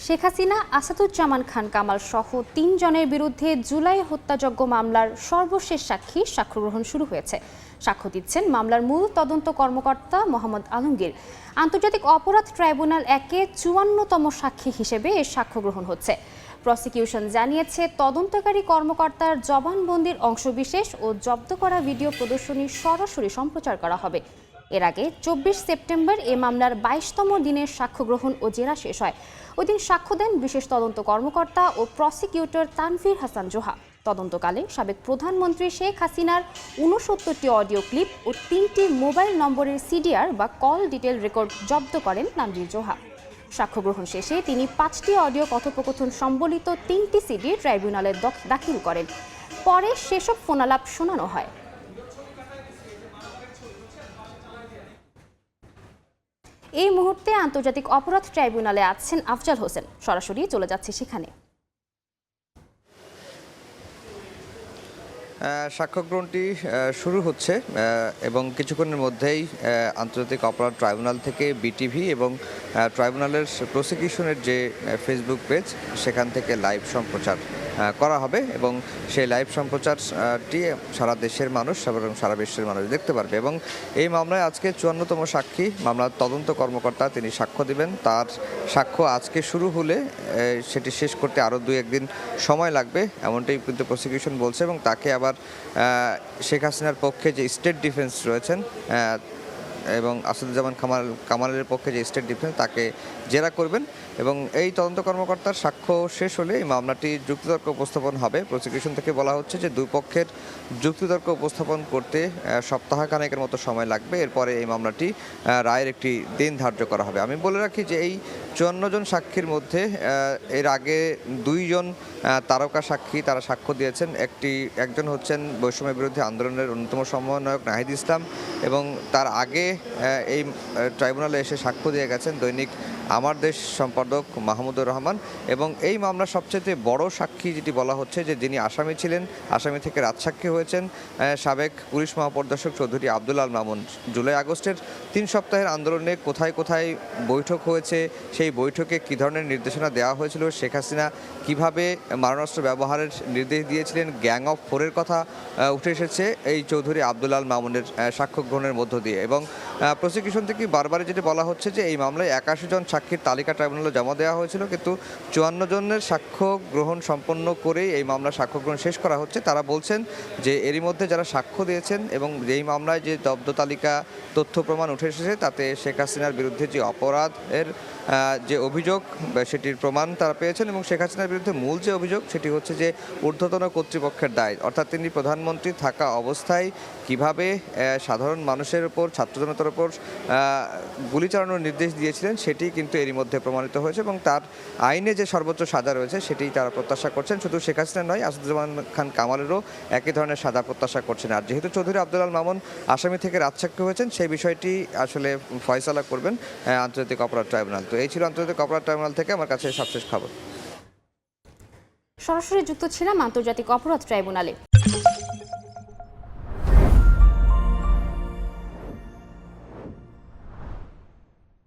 শেখ হাসিনা, আসাদুজ্জামান খান কামাল সহ ৩ জনের বিরুদ্ধে জুলাই হত্যাযজ্ঞ মামলার সর্বশেষ সাক্ষ্য গ্রহণ শুরু হয়েছে। সাক্ষ্য দিচ্ছেন মামলার মূল তদন্ত কর্মকর্তা মোহাম্মদ আলমগীর। আন্তর্জাতিক অপরাধ ট্রাইব্যুনাল ১-এ ৫৪তম সাক্ষী হিসেবে এর সাক্ষ্য গ্রহণ হচ্ছে। প্রসিকিউশন জানিয়েছে, তদন্তকারী কর্মকর্তার জবানবন্দির অংশবিশেষ ও জব্দ করা ভিডিও প্রদর্শনী সরাসরি সম্প্রচার করা হবে। এর আগে ২৪ সেপ্টেম্বর এ মামলার ২২তম দিনের সাক্ষ্য গ্রহণ ও জেরা শেষ হয়। ওই দিন সাক্ষ্য দেন বিশেষ তদন্ত কর্মকর্তা ও প্রসিকিউটর তানভীর হাসান জোহা। তদন্তকালে সাবেক প্রধানমন্ত্রী শেখ হাসিনার ৬৯টি অডিও ক্লিপ ও ৩টি মোবাইল নম্বরের সিডিআর বা কল ডিটেল রেকর্ড জব্দ করেন তানভীর জোহা। সাক্ষ্য গ্রহণ শেষে তিনি ৫টি অডিও কথোপকথন সম্বলিত ৩টি সিডি ট্রাইব্যুনালে দাখিল করেন। পরে সেসব ফোনালাপ শোনানো হয়। এই মুহূর্তে আন্তর্জাতিক অপরাধ ট্রাইব্যুনালে আছেন আফজাল হোসেন। সরাসরি চলে যাচ্ছে সেখানে। সাক্ষ্য গ্রহণটি শুরু হচ্ছে এবং কিছুক্ষণের মধ্যেই আন্তর্জাতিক অপরাধ ট্রাইব্যুনাল থেকে বিটিভি এবং ট্রাইব্যুনালের প্রসিকিউশনের যে ফেসবুক পেজ সেখান থেকে লাইভ সম্প্রচার করা হবে এবং সেই লাইভ সম্প্রচারটি সারা দেশের মানুষ এবং সারা বিশ্বের মানুষ দেখতে পারবে। এবং এই মামলায় আজকে ৫৪তম সাক্ষী মামলার তদন্ত কর্মকর্তা তিনি সাক্ষ্য দিবেন। তার সাক্ষ্য আজকে শুরু হলে সেটি শেষ করতে আরও ২-১ দিন সময় লাগবে এমনটাই কিন্তু প্রসিকিউশন বলছে। এবং তাকে আবার শেখ হাসিনার পক্ষে যে স্টেট ডিফেন্স রয়েছেন এবং আসাদুজ্জামান কামালের পক্ষে যে স্টেট ডিফেন্স তাকে জেরা করবেন। এবং এই তদন্ত কর্মকর্তার সাক্ষ্য শেষ হলে এই মামলাটি যুক্তিতর্ক উপস্থাপন হবে। প্রসিকিউশন থেকে বলা হচ্ছে যে দুই পক্ষের যুক্তিতর্ক উপস্থাপন করতে সপ্তাহখানেকের মতো সময় লাগবে। এরপরে এই মামলাটি রায়ের একটি দিন ধার্য করা হবে। আমি বলে রাখি যে এই ৫৪ জন সাক্ষীর মধ্যে এর আগে ২ জন তারকা সাক্ষী তারা সাক্ষ্য দিয়েছেন। একজন হচ্ছেন বৈষম্য বিরোধী আন্দোলনের অন্যতম সমন্বয়ক নাহিদ ইসলাম এবং তার আগে এই ট্রাইব্যুনালে এসে সাক্ষ্য দিয়ে গেছেন দৈনিক আমার দেশ সম্পাদক মাহমুদুর রহমান। এবং এই মামলার সবচেয়ে বড় সাক্ষী যেটি বলা হচ্ছে যে যিনি আসামি ছিলেন, আসামি থেকে রাজসাক্ষী হয়েছেন সাবেক পুলিশ মহাপরিদর্শক চৌধুরী আব্দুল আল মামুন। জুলাই আগস্টের ৩ সপ্তাহের আন্দোলনে কোথায় কোথায় বৈঠক হয়েছে, সেই বৈঠকে কী ধরনের নির্দেশনা দেওয়া হয়েছিল, শেখ হাসিনা কীভাবে মারণাস্ত্র ব্যবহারের নির্দেশ দিয়েছিলেন, গ্যাং অফ 4-এর কথা উঠে এসেছে এই চৌধুরী আব্দুল আল মামুনের সাক্ষ্য গ্রহণের মধ্য দিয়ে। এবং প্রসিকিউশন থেকে বারবার যেটি বলা হচ্ছে যে এই মামলায় ৮১ জন সাক্ষীর তালিকা ট্রাইব্যুনালে জমা দেওয়া হয়েছিল, কিন্তু ৫৪ জনের সাক্ষ্য গ্রহণ সম্পন্ন করেই এই মামলার সাক্ষ্য গ্রহণ শেষ করা হচ্ছে। তারা বলছেন যে এরই মধ্যে যারা সাক্ষ্য দিয়েছেন এবং এই মামলায় যে জব্দ তালিকা তথ্য প্রমাণ উঠে এসেছে তাতে শেখ হাসিনার বিরুদ্ধে যে অপরাধের যে অভিযোগ সেটির প্রমাণ তারা পেয়েছেন। এবং শেখ হাসিনার বিরুদ্ধে মূল যে অভিযোগ সেটি হচ্ছে যে ঊর্ধ্বতন কর্তৃপক্ষের দায়, অর্থাৎ তিনি প্রধানমন্ত্রী থাকা অবস্থায় কিভাবে সাধারণ মানুষের ওপর, ছাত্র জনতার ওপর গুলি চালানোর নির্দেশ দিয়েছিলেন সেটি কিন্তু এরই মধ্যে প্রমাণিত হয়েছে। এবং তার আইনে যে সর্বোচ্চ সাজা রয়েছে সেটি তারা প্রত্যাশা করছেন। শুধু শেখ হাসিনা নয়, আসাদুজ্জামান খান কামালেরও একই ধরনের সাজা প্রত্যাশা করছেন। আর যেহেতু চৌধুরী আব্দুল আল মামুন আসামি থেকে রাজসাক্ষী হয়েছেন, সেই বিষয়টি আসলে ফয়সালা করবেন আন্তর্জাতিক অপরাধ ট্রাইব্যুনাল। তো এই ছিল আন্তর্জাতিক অপরাধ ট্রাইব্যুনাল থেকে আমার কাছে সবশেষ খবর। সরাসরি যুক্ত ছিলাম আন্তর্জাতিক অপরাধ ট্রাইব্যুনালে।